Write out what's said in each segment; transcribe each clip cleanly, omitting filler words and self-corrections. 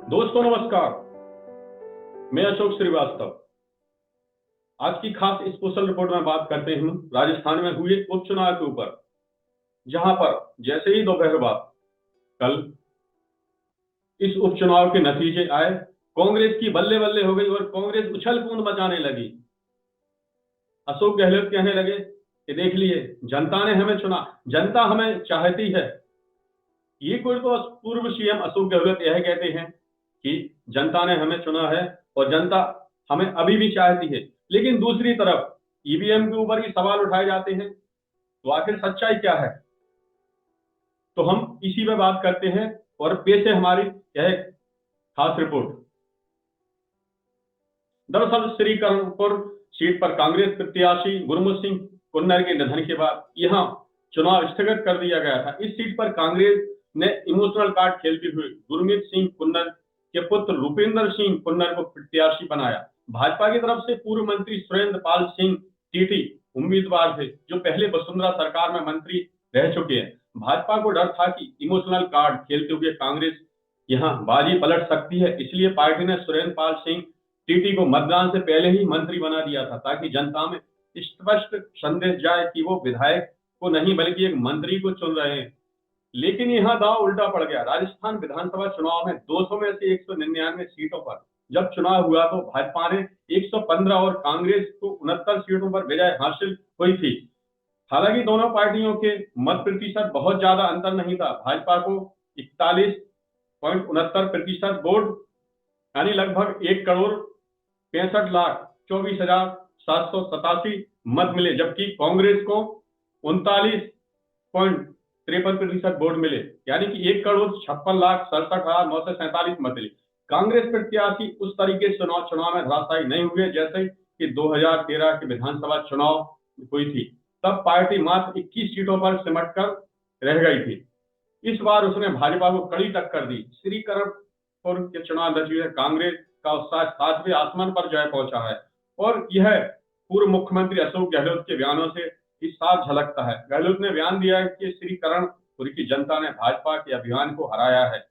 दोस्तों नमस्कार। मैं अशोक श्रीवास्तव। आज की खास स्पेशल रिपोर्ट में बात करते हैं राजस्थान में हुए उपचुनाव के ऊपर, जहां पर जैसे ही दोपहर बाद कल इस उपचुनाव के नतीजे आए, कांग्रेस की बल्ले बल्ले हो गई और कांग्रेस उछल कूद मचाने लगी। अशोक गहलोत कहने लगे कि देख लिए, जनता ने हमें चुना, जनता हमें चाहती है। ये कोई तो पूर्व सीएम अशोक गहलोत यह कहते हैं कि जनता ने हमें चुना है और जनता हमें अभी भी चाहती है, लेकिन दूसरी तरफ ईवीएम के ऊपर भी सवाल उठाए जाते हैं। तो आखिर सच्चाई क्या है, तो हम इसी पे बात करते हैं और पेश है हमारी यह खास रिपोर्ट। दरअसल श्रीकरणपुर सीट पर कांग्रेस प्रत्याशी गुरमुख सिंह कुन्नर के निधन के बाद यहां चुनाव स्थगित कर दिया गया था। इस सीट पर कांग्रेस ने इमोशनल कार्ड खेलते हुए गुरमीत सिंह कुन्नर के पुत्र रूपेंद्र सिंह कुन्नर को प्रत्याशी बनाया। भाजपा की तरफ से पूर्व मंत्री सुरेंद्र पाल सिंह टीटी उम्मीदवार थे, जो पहले वसुंधरा सरकार में मंत्री रह चुके हैं। भाजपा को डर था कि इमोशनल कार्ड खेलते हुए कांग्रेस यहां बाजी पलट सकती है, इसलिए पार्टी ने सुरेंद्र पाल सिंह टीटी को मतदान से पहले ही मंत्री बना दिया था, ताकि जनता में स्पष्ट संदेश जाए कि वो विधायक को नहीं बल्कि एक मंत्री को चुन रहे हैं। लेकिन यहाँ दांव उल्टा पड़ गया। राजस्थान विधानसभा चुनाव में 200 में से 199 सीटों पर जब चुनाव हुआ तो भाजपा ने 115 और कांग्रेस को 69 सीटों पर विजय हासिल हुई थी। हालांकि दोनों पार्टियों के मत प्रतिशत बहुत ज्यादा अंतर नहीं था। भाजपा को 41.69% वोट यानी लगभग 1,65,24,787 मत मिले, जबकि कांग्रेस को 39.53% वोट मिले, यानी कि 1,56,67,947 मत मिले। कांग्रेस प्रत्याशी उस तरीके से चुनाव में धराशायी नहीं हुए जैसे कि 2013 के विधानसभा चुनाव हुई थी। तब पार्टी मात्र 21 सीटों पर सिमट कर रह गई थी। इस बार उसने भाजपा को कड़ी टक्कर दी। श्रीकरणपुर के चुनाव नतीजे कांग्रेस का उत्साह 7वें आसमान पर जाए पहुंचा है, और यह पूर्व मुख्यमंत्री अशोक गहलोत के बयानों से इस साफ झलकता है। गहलोत ने बयान दिया है कि श्रीकरणपुर की जनता ने भाजपा के अभियान को हराया है।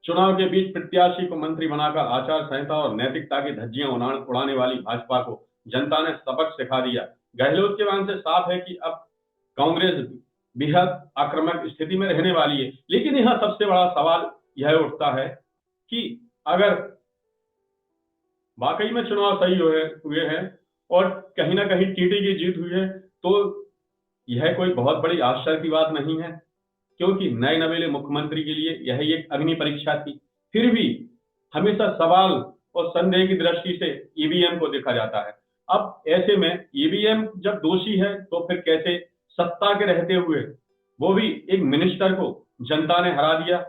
चुनाव के बीच प्रत्याशी को मंत्री बनाकर आचार संहिता और नैतिकता की धज्जियां उड़ाने वाली भाजपा को जनता ने सबक सिखा दिया। गहलोत के बयान से साफ है कि अब कांग्रेस बेहद आक्रामक स्थिति में रहने वाली है। लेकिन यहाँ सबसे बड़ा सवाल यह उठता है कि अगर वाकई में चुनाव सही हुए हैं और कहीं ना कहीं टीटी की जीत हुई है, तो यह कोई बहुत बड़ी आश्चर्य की बात नहीं है, क्योंकि नए नवेले मुख्यमंत्री के लिए यह एक अग्नि परीक्षा थी। फिर भी हमेशा सवाल और संदेह की दृष्टि से ईवीएम को देखा जाता है। अब ऐसे में ईवीएम जब दोषी है, तो फिर कैसे सत्ता के रहते हुए वो भी एक मिनिस्टर को जनता ने हरा दिया।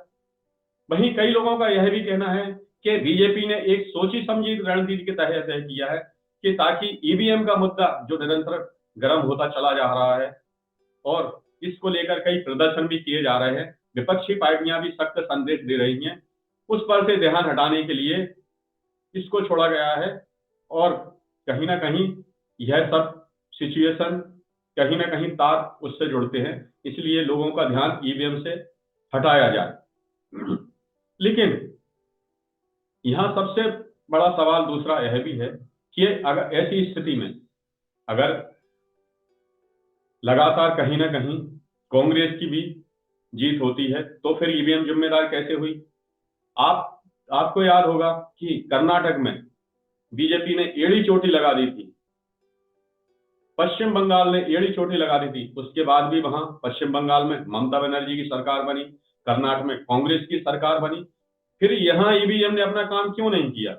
वहीं कई लोगों का यह भी कहना है कि बीजेपी ने एक सोची समझी रणनीति के तहत तय किया है कि ताकि ईवीएम का मुद्दा जो निरंतर गर्म होता चला जा रहा है और इसको लेकर कई प्रदर्शन भी किए जा रहे हैं, विपक्षी पार्टियां भी सख्त संदेश दे रही हैं, उस पर से ध्यान हटाने के लिए इसको छोड़ा गया है। और कहीं ना कहीं यह सब सिचुएशन कहीं ना कहीं तार उससे जुड़ते हैं, इसलिए लोगों का ध्यान ईवीएम से हटाया जाए। लेकिन यहां सबसे बड़ा सवाल दूसरा यह भी है कि अगर ऐसी स्थिति में अगर लगातार कहीं ना कहीं कांग्रेस की भी जीत होती है, तो फिर ईवीएम जिम्मेदार कैसे हुई। आपको याद होगा कि कर्नाटक में बीजेपी ने एड़ी चोटी लगा दी थी, पश्चिम बंगाल ने एड़ी चोटी लगा दी थी, उसके बाद भी वहां पश्चिम बंगाल में ममता बनर्जी की सरकार बनी, कर्नाटक में कांग्रेस की सरकार बनी। फिर यहां ईवीएम ने अपना काम क्यों नहीं किया।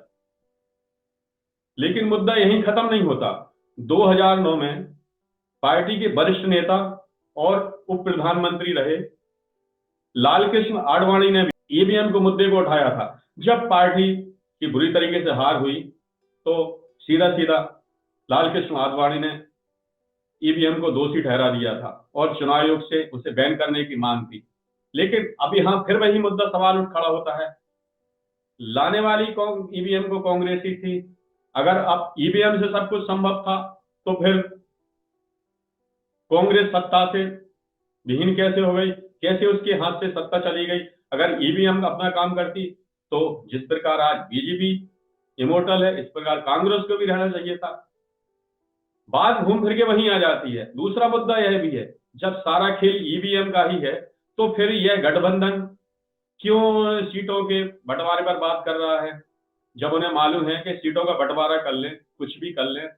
लेकिन मुद्दा यहीं खत्म नहीं होता। 2009 में पार्टी के वरिष्ठ नेता और उप प्रधानमंत्री रहे लालकृष्ण आडवाणी ने भी ईवीएम को मुद्दे को उठाया था। जब पार्टी की बुरी तरीके से हार हुई, तो सीधा सीधा लालकृष्ण आडवाणी ने ईवीएम को दोषी ठहरा दिया था और चुनाव आयोग से उसे बैन करने की मांग थी। लेकिन अब यहां फिर वही मुद्दा सवाल उठ खड़ा होता है, लाने वाली ईवीएम को कांग्रेस ही थी। अगर अब ईवीएम से सब कुछ संभव था, तो फिर कांग्रेस सत्ता से विहीन कैसे हो गई, कैसे उसके हाथ से सत्ता चली गई। अगर ईवीएम अपना काम करती तो जिस प्रकार आज बीजेपी इमोर्टल है, इस प्रकार कांग्रेस को भी रहना चाहिए था। बात घूम फिर के वहीं आ जाती है। दूसरा मुद्दा यह भी है, जब सारा खेल ईवीएम का ही है तो फिर यह गठबंधन क्यों सीटों के बंटवारे पर बात कर रहा है, जब उन्हें मालूम है कि सीटों का बंटवारा कर लें, कुछ भी कर लें,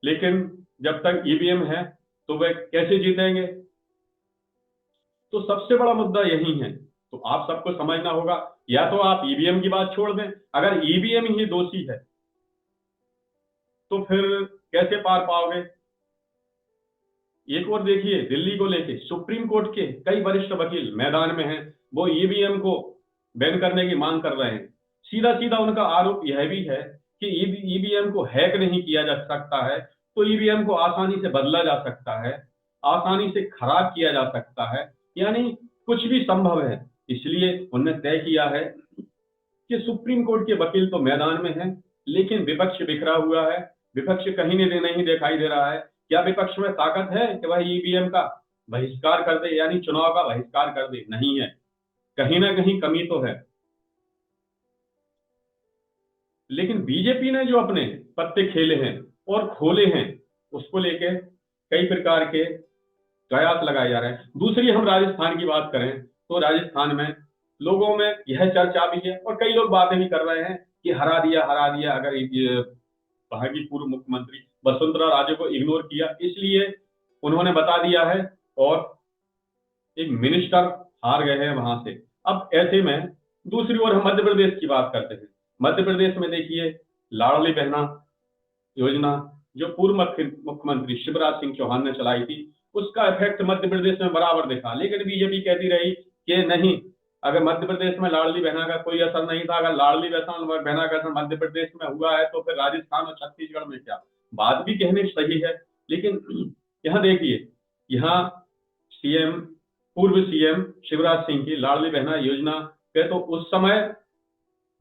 लेकिन जब तक ईवीएम है तो वे कैसे जीतेंगे। तो सबसे बड़ा मुद्दा यही है। तो आप सबको समझना होगा, या तो आप ईवीएम की बात छोड़ दें, अगर ईवीएम ही दोषी है तो फिर कैसे पार पाओगे। एक और देखिए, दिल्ली को लेके सुप्रीम कोर्ट के कई वरिष्ठ वकील मैदान में हैं, वो ईवीएम को बैन करने की मांग कर रहे हैं। सीधा सीधा उनका आरोप यह भी है कि ईवीएम को हैक नहीं किया जा सकता है, तो ईवीएम को आसानी से बदला जा सकता है, आसानी से खराब किया जा सकता है, यानी कुछ भी संभव है। इसलिए उन्होंने तय किया है कि सुप्रीम कोर्ट के वकील तो मैदान में हैं, लेकिन विपक्ष बिखरा हुआ है, विपक्ष कहीं नहीं दिखाई दे रहा है। क्या विपक्ष में ताकत है कि वह ईवीएम का बहिष्कार कर दे, यानी चुनाव का बहिष्कार कर दे? नहीं है, कहीं ना कहीं कमी तो है। लेकिन बीजेपी ने जो अपने पत्ते खेले हैं और खोले हैं, उसको लेके कई प्रकार के कयास लगाए जा रहे हैं। दूसरी हम राजस्थान की बात करें तो राजस्थान में लोगों में यह चर्चा भी है और कई लोग बातें भी कर रहे हैं कि हरा दिया। अगर वहां की पूर्व मुख्यमंत्री वसुंधरा राजे को इग्नोर किया, इसलिए उन्होंने बता दिया है और एक मिनिस्टर हार गए हैं वहां से। अब ऐसे में दूसरी ओर हम मध्य प्रदेश की बात करते हैं। मध्य प्रदेश में देखिए, लाडली बहना योजना जो पूर्व मुख्यमंत्री शिवराज सिंह चौहान ने चलाई थी, उसका इफेक्ट मध्य प्रदेश में बराबर देखा। लेकिन बीजेपी कहती रही कि नहीं, अगर मध्य प्रदेश में लाडली बहना का कोई असर नहीं था, अगर लाडली बहना का असर मध्य प्रदेश में हुआ है तो फिर राजस्थान और छत्तीसगढ़ में क्या। बात भी कहने सही है, लेकिन यहाँ देखिए, यहाँ सीएम पूर्व सीएम शिवराज सिंह की लाडली बहना योजना पे तो उस समय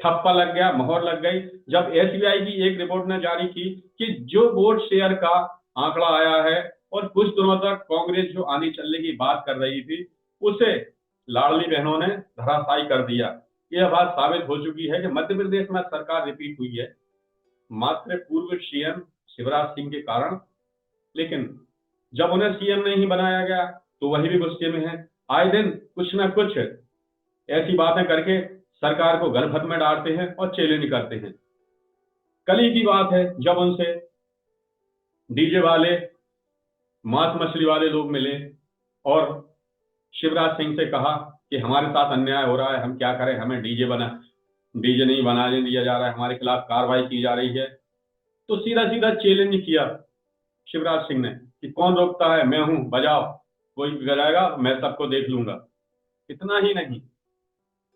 ठप्पा लग गया, मोहर लग गई, जब एसबीआई की एक रिपोर्ट ने जारी की कि जो वोट शेयर का आंकड़ा आया है और कुछ दिनों तक कांग्रेस जो आने चलने की बात कर रही थी, उसे लाडली बहनों ने धराशायी कर दिया। यह बात साबित हो चुकी है कि मध्य प्रदेश में सरकार रिपीट हुई है मात्र पूर्व सीएम शिवराज सिंह के कारण। लेकिन जब उन्हें सीएम नहीं बनाया गया तो वही भी गुस्से में है। आए दिन कुछ ना कुछ ऐसी बातें करके सरकार को गलफत में डालते हैं और चैलेंज करते हैं। कल ही की बात है जब उनसे डीजे वाले, मांस मछली वाले लोग मिले और शिवराज सिंह से कहा कि हमारे साथ अन्याय हो रहा है, हम क्या करें, हमें डीजे नहीं बनाने दिया जा रहा है, हमारे खिलाफ कार्रवाई की जा रही है। तो सीधा सीधा चैलेंज किया शिवराज सिंह ने कि कौन रोकता है, मैं हूं, बजाओ, कोई बजाएगा मैं सबको देख लूंगा। इतना ही नहीं,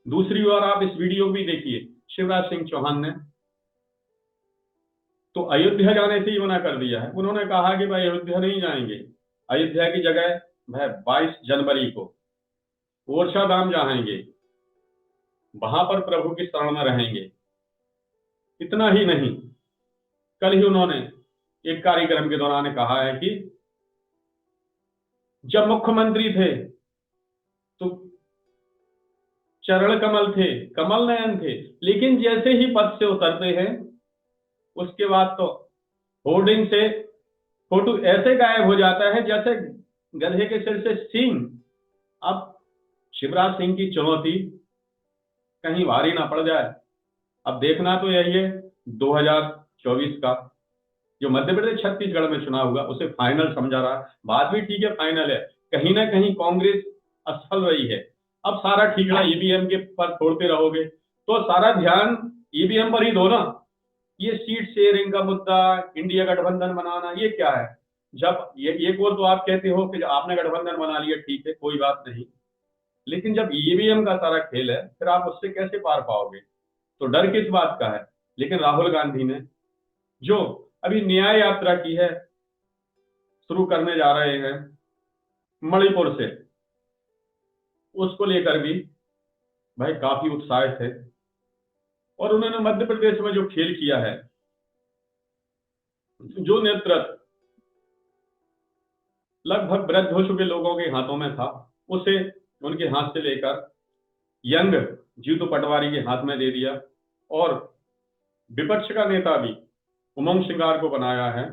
दूसरी ओर आप इस वीडियो भी देखिए, शिवराज सिंह चौहान ने तो अयोध्या जाने से ही मना कर दिया है। उन्होंने कहा कि भाई अयोध्या नहीं जाएंगे, अयोध्या की जगह वह 22 जनवरी को ओरछा धाम जाएंगे, वहां पर प्रभु की शरण में रहेंगे। इतना ही नहीं, कल ही उन्होंने एक कार्यक्रम के दौरान कहा है कि जब मुख्यमंत्री थे तो चरण कमल थे, कमल नयन थे, लेकिन जैसे ही पद से उतरते हैं उसके बाद तो होर्डिंग से फोटो ऐसे गायब हो जाता है जैसे गधे के सिर से सींग। अब शिवराज सिंह की चुनौती कहीं भारी ना पड़ जाए। अब देखना तो यही है 2024 का जो मध्य प्रदेश छत्तीसगढ़ में चुनाव हुआ उसे फाइनल समझा रहा। बात भी ठीक है, फाइनल है, कहीं ना कहीं कांग्रेस असफल रही है। अब सारा ठीकरा ईवीएम के पर छोड़ते रहोगे तो सारा ध्यान ईवीएम पर ही दो ना। ये सीट शेयरिंग का मुद्दा, इंडिया गठबंधन बनाना, ये क्या है। जब ये एक और तो आप कहते हो कि आपने गठबंधन बना लिया, ठीक है, कोई बात नहीं, लेकिन जब ईवीएम का सारा खेल है फिर आप उससे कैसे पार पाओगे। तो डर किस बात का है। लेकिन राहुल गांधी ने जो अभी न्याय यात्रा की है, शुरू करने जा रहे हैं मणिपुर से, उसको लेकर भी भाई काफी उत्साहित है। और उन्होंने मध्य प्रदेश में जो खेल किया है, जो नेतृत्व लगभग वृद्ध हो चुके लोगों के हाथों में था, उसे उनके हाथ से लेकर यंग जीतू पटवारी के हाथ में दे दिया और विपक्ष का नेता भी उमंग सिंगार को बनाया है।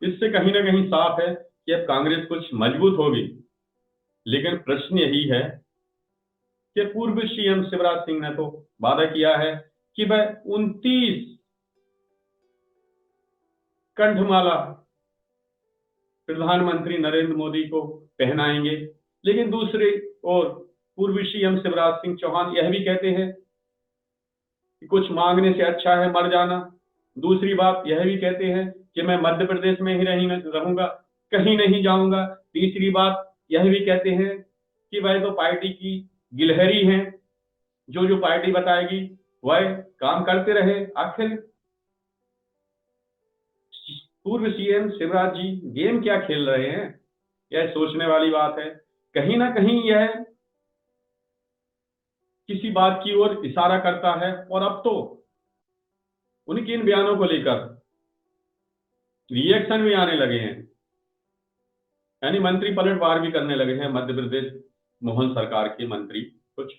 इससे कहीं ना कहीं साफ है कि अब कांग्रेस कुछ मजबूत होगी। लेकिन प्रश्न यही है कि पूर्व सीएम शिवराज सिंह ने तो वादा किया है कि वह 29 कंठमाला प्रधानमंत्री नरेंद्र मोदी को पहनाएंगे। लेकिन दूसरी ओर पूर्व सीएम शिवराज सिंह चौहान यह भी कहते हैं कि कुछ मांगने से अच्छा है मर जाना। दूसरी बात यह भी कहते हैं कि मैं मध्य प्रदेश में ही रहूंगा, कहीं नहीं जाऊंगा। तीसरी बात यह भी कहते हैं कि वह तो पार्टी की गिलहरी हैं, जो पार्टी बताएगी वह काम करते रहे। आखिर पूर्व सीएम शिवराज जी गेम क्या खेल रहे हैं, यह सोचने वाली बात है। कहीं ना कहीं यह किसी बात की ओर इशारा करता है और अब तो उनके इन बयानों को लेकर रिएक्शन भी आने लगे हैं, यानी मंत्री पलटवार भी करने लगे हैं मध्य प्रदेश मोहन सरकार के मंत्री कुछ।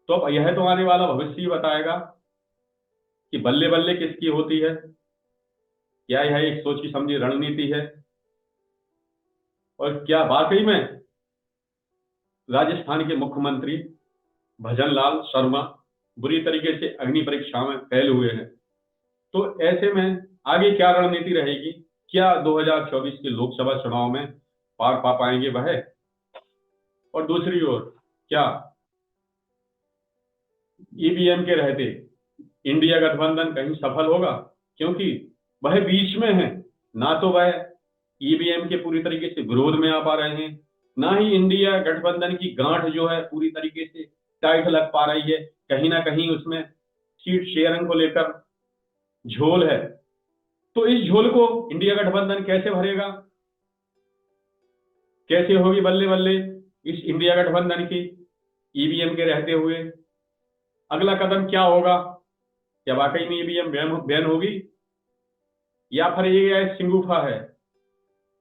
तो अब यह तो आने वाला भविष्य ही बताएगा कि बल्ले बल्ले किसकी होती है। क्या यह एक सोची समझी रणनीति है और क्या वाकई में राजस्थान के मुख्यमंत्री भजनलाल शर्मा बुरी तरीके से अग्नि परीक्षा में फेल हुए हैं। तो ऐसे में आगे क्या रणनीति रहेगी, क्या 2024 के लोकसभा चुनाव में पार पा पाएंगे वह, और दूसरी ओर क्या ईवीएम के रहते इंडिया गठबंधन कहीं सफल होगा, क्योंकि वह बीच में है। ना तो वह ईवीएम के पूरी तरीके से विरोध में आ पा रहे हैं, ना ही इंडिया गठबंधन की गांठ जो है पूरी तरीके से टाइट लग पा रही है। कहीं ना कहीं उसमें सीट शेयरिंग को लेकर झोल है। तो इस झोल को इंडिया गठबंधन कैसे भरेगा, कैसे होगी बल्ले बल्ले इस इंडिया गठबंधन की ईवीएम के रहते हुए। अगला कदम क्या होगा, क्या वाकई में ईवीएम बैन होगी, या फिर ये सिंगूफा है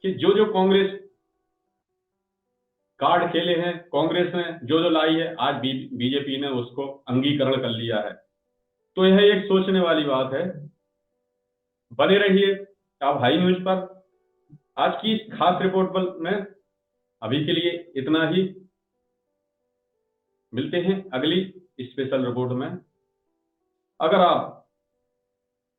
कि जो कांग्रेस कार्ड खेले हैं, कांग्रेस ने जो लाई है, आज बीजेपी ने उसको अंगीकरण कर लिया है। तो यह एक सोचने वाली बात है। बने रहिए आप हाई न्यूज पर। आज की इस खास रिपोर्ट में अभी के लिए इतना ही। मिलते हैं अगली स्पेशल रिपोर्ट में। अगर आप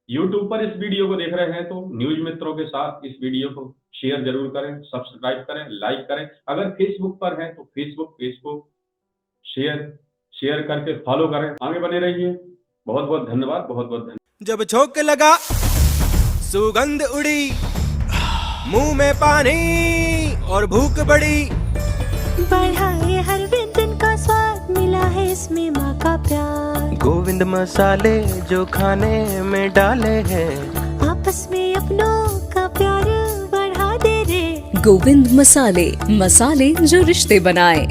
YouTube पर इस वीडियो को देख रहे हैं तो न्यूज मित्रों के साथ इस वीडियो को शेयर जरूर करें, सब्सक्राइब करें, लाइक करें। अगर फेसबुक पर हैं तो फेसबुक पेज को शेयर करके फॉलो करें। आगे बने रहिए। बहुत बहुत धन्यवाद, बहुत बहुत धन्यवाद। जब झोंक लगा सुगंध उड़ी, मुंह में पानी और भूख बढ़ी, बढ़ाए हर व्यंजन का स्वाद, मिला है इसमें माँ का प्यार। गोविंद मसाले जो खाने में डाले हैं, आपस में अपनों का प्यार बढ़ा दे रे। गोविंद मसाले, मसाले जो रिश्ते बनाए।